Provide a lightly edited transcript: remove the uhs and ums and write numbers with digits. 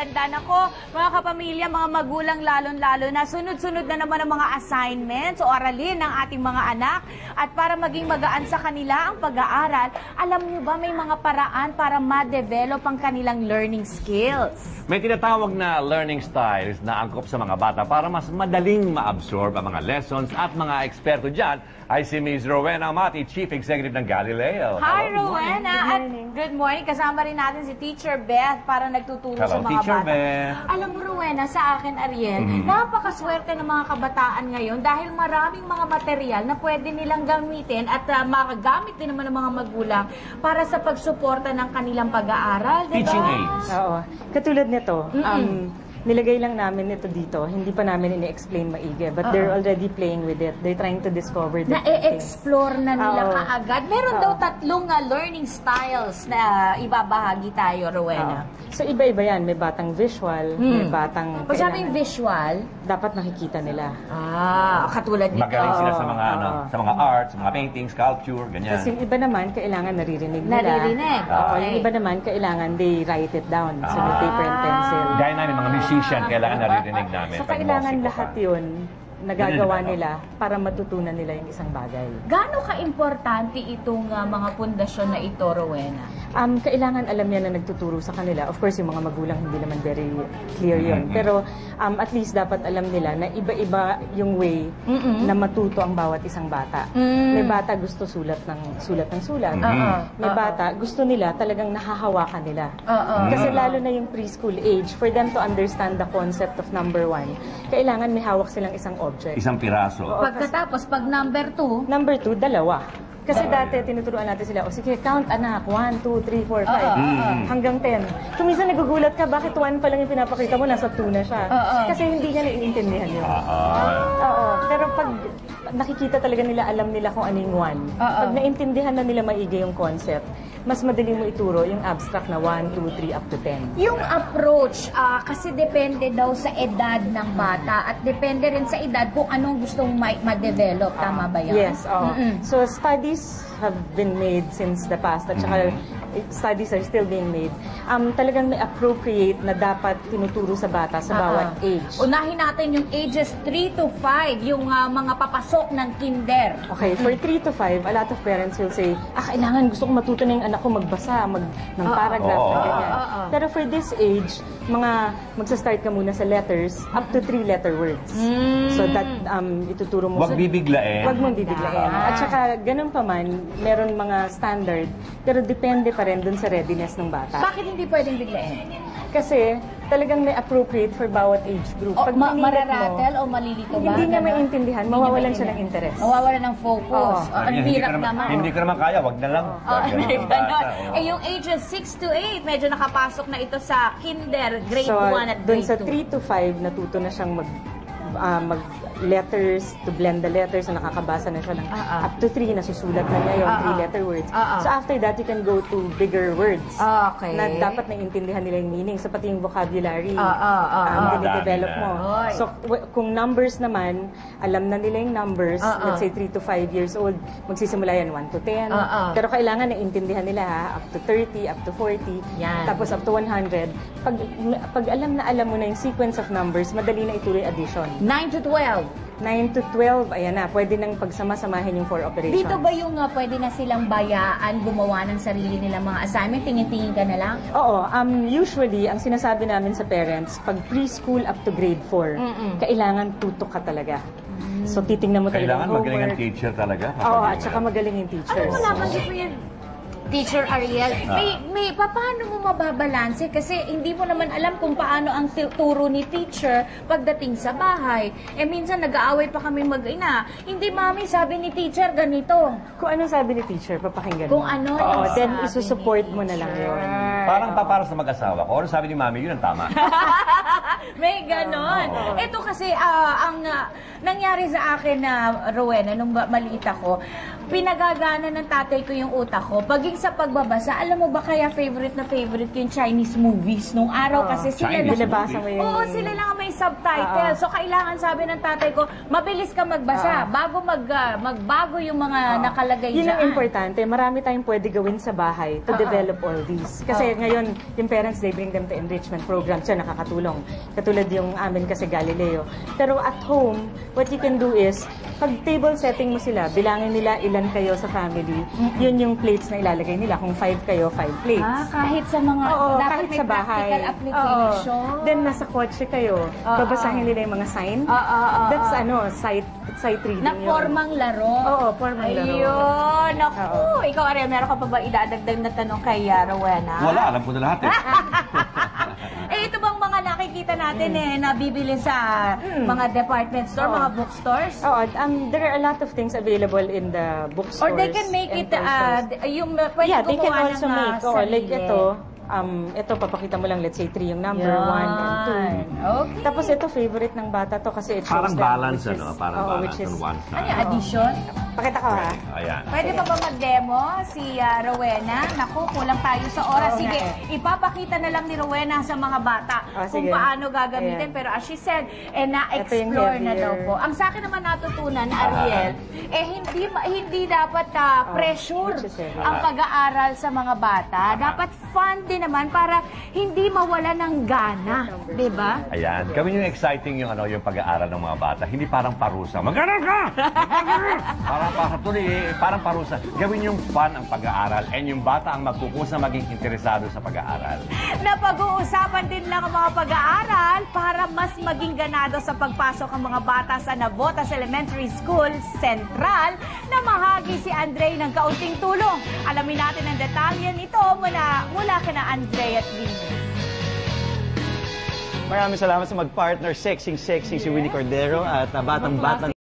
maganda. Nako, mga kapamilya, mga magulang lalong-lalo na, sunod-sunod na naman ang mga assignments o aralin ng ating mga anak. At para maging magaan sa kanila ang pag-aaral, alam niyo ba may mga paraan para ma-develop ang kanilang learning skills? May tinatawag na learning styles na angkop sa mga bata para mas madaling ma-absorb ang mga lessons at mga eksperto dyan ay si Ms. Rowena Amati, Chief Executive ng Galileo. Hi, Hello. Rowena! At good morning. Kasama rin natin si Teacher Beth para nagtuturo Hello, sa mga Teacher bata. Beth. Alam mo, Rowena, sa akin, Ariel, napakaswerte ng mga kabataan ngayon dahil maraming mga material na pwede nilang gamitin at makagamit din naman ng mga magulang para sa pagsuporta ng kanilang pag-aaral. Diba? Teaching aids. Oo. Katulad nito, nilagay lang namin ito dito. Hindi pa namin ini-explain maigi. But they're already playing with it. They're trying to discover different things. Na-e-explore na nila Oo. kaagad. Meron daw tatlong learning styles na ibabahagi tayo, Rowena. So, iba-iba yan. May batang visual, may batang... Pag sabing visual, dapat nakikita nila. katulad nito. Magaling sila sa mga, Oo. sa mga arts, mga painting, sculpture, ganyan. Kasi yung iba naman, kailangan naririnig nila. Naririnig. Oo, Okay. yung iba naman, kailangan they write it down. So, may paper and pencil. Gaya namin, mga musician, kailangan naririnig namin. So, pag kailangan musiko lahat ka. yun nagagawa Ganun, nila para matutunan nila yung isang bagay. Gaano ka-importante itong mga pundasyon na ito, Rowena? Kailangan alam yan na nagtuturo sa kanila. Of course, yung mga magulang hindi naman very clear yun. Pero at least dapat alam nila na iba-iba yung way na matuto ang bawat isang bata. May bata gusto sulat ng sulat. May bata gusto nila talagang nahahawakan nila. Kasi lalo na yung preschool age, for them to understand the concept of number 1, kailangan may hawak silang isang object. Isang piraso. Pagkatapos, pag number 2, Number 2, dalawa. Kasi dati tinuturuan natin sila, o sige, count anak, 1, 2, 3, 4, 5, hanggang 10. Kung minsan nagugulat ka, bakit 1 pa lang yung pinapakita mo, nasa 2 na siya. Kasi hindi niya naiintindihan yun. Oo. Pero pag nakikita talaga nila, alam nila kung ano yung 1. Pag naintindihan na nila maigi yung concept, mas madaling mo ituro yung abstract na 1, 2, 3, up to 10. yung approach, kasi depende daw sa edad ng bata at depende rin sa edad kung anong gustong ma-develop. Tama ba yan? Yes, oo. So studies have been made since the past at saka studies are still being made. Talagang may appropriate na dapat tinuturo sa bata sa bawat age. Unahin natin yung ages 3 to 5, yung mga papasok ng kinder. Okay, for 3 to 5, a lot of parents will say, kailangan gusto ko matuto na yung anak ko magbasa, ng paragraph, na ganyan. Pero for this age, magsa-start ka muna sa letters, up to 3-letter words. So that, ituturo mo Huwag bibiglain. Huwag mong bibiglain. At saka, ganun pa man, meron mga standard, pero depende pa rin dun sa readiness ng bata. Bakit hindi pwedeng biglain? Kasi, talagang may appropriate for bawat age group. Pag pinilit mo, Mararatel o malilito ba? hindi niya Ganon? maintindihan, Hindi mawawalan niya siya ng interest. Mawawalan ng focus. Oo. Ang hirap naman. Hindi ko naman kaya, wag na lang. Ganun, bata, oo. Yung ages 6 to 8, medyo nakapasok na ito sa kinder, grade So, 1 at dun grade sa 2. 3 to 5, natuto na siyang mag-letters, to blend the letters, na nakakabasa na siya ng up to 3, nasusulat na niya yung 3-letter words. So after that, you can go to bigger words. Okay. Na dapat naiintindihan nila yung meaning. So pati yung vocabulary, Madami dinidevelop mo. na. So kung numbers naman, alam na nila yung numbers, let's say 3 to 5 years old, magsisimula yan 1 to 10. Pero kailangan naiintindihan nila up to 30, up to 40, Yan. tapos up to 100. Pag alam mo na yung sequence of numbers, madali na ituloy addition. 9 to 12. 9 to 12, ayan na, pwede nang pagsama-samahin yung 4 operations. Dito ba yung pwede na silang bayaan, gumawa ng sarili nilang mga assignment? Tingin-tingin ka na lang? Oo, usually, ang sinasabi namin sa parents, pag preschool up to grade 4, kailangan tutok ka talaga. So, titingnan mo talaga Kailangan yung magaling ang homework. teacher talaga. Oo, at saka magaling yung teacher. Alam mo, nabanggit mo yun, Teacher Ariel, paano mo mababalanse? Kasi hindi mo naman alam kung paano ang turo ni teacher pagdating sa bahay. Minsan nag-aaway pa kami mag-ina. Hindi, mami, sabi ni teacher ganito. Kung anong sabi ni teacher, papakinggan Kung mo. ano Oo, yung then sabi isusupport ni mo na lang teacher. yun. Parang para sa mag-asawa ko. Ano sabi ni mami, yun ang tama. May ganon. Ito kasi, ang nangyari sa akin na, Rowena, nung maliit ako, pinagagana ng tatay ko yung utak ko. Paging sa pagbabasa, alam mo ba kaya favorite ko yung Chinese movies nung araw kasi sila Chinese lang. Binabasa mo yung... Oo, sila lang ang may subtitle. So, kailangan, sabi ng tatay ko, mabilis ka magbasa bago magbago yung mga nakalagay Yun dyan. ang importante. Marami tayong pwede gawin sa bahay to develop all these. Kasi Kasi ngayon, yung parents, they bring them to enrichment programs. Yan, nakakatulong. Katulad yung amin kasi Galileo. Pero at home, what you can do is, pag table setting mo sila, bilangin nila ilan kayo sa family, yun yung plates na ilalagay nila. Kung 5 kayo, 5 plates. Kahit sa mga, Oo, dapat kahit may sa bahay. practical application. Oo. Then, nasa kotse kayo. Babasahin nila yung mga sign. That's sight reading Na yun. formang laro. Oo, formang laro. Ayun. Naku. Ikaw, Ariel, meron ka pa ba idadagdag na tanong kay Rowena? Wala, alam ko na lahat eh. Ito bang mga nakikita natin na bibili sa mga department store, mga bookstores? Oo, there are a lot of things available in the bookstores. Or they can make and it, toy stores. yung pwede Yeah, they can gumawa also ng make, like ito, papakita mo lang, let's say 3 yung number, 1 and 2. Okay. Tapos ito, favorite ng bata to kasi it shows Parang them balance, which is- Parang oo, balance which is- on one Ano side. yung addition? Pakita ko ha. Ayan. Pwede pa ba mag-demo si Rowena? Naku, kulang tayo sa oras. Oo Sige, nga ipapakita na lang ni Rowena sa mga bata kung sige. paano gagamitin. Ayan. Pero as she said, na-explore Ito yung na daw heavier. po. Ang sa akin naman natutunan, Ariel, hindi dapat pressure which is heavy. ang pag-aaral sa mga bata. Dapat fun din naman para hindi mawala ng gana. Diba? Ayan. Gawin yung exciting yung pag-aaral ng mga bata. Hindi parang parusa. Mag-aaral ka! Parang parusa. Gawin yung fun ang pag-aaral and yung bata ang magkukusa maging interesado sa pag-aaral. Napag-uusapan din lang ang mga pag-aaral para mas maging ganado sa pagpasok ang mga bata sa Navotas Elementary School Central na mahagi si Andre ng kaunting tulong. Alamin natin ang detalye nito mula kina Andre at Venus. Maraming salamat sa mag-partner, sexy si Winnie Cordero at batang-batang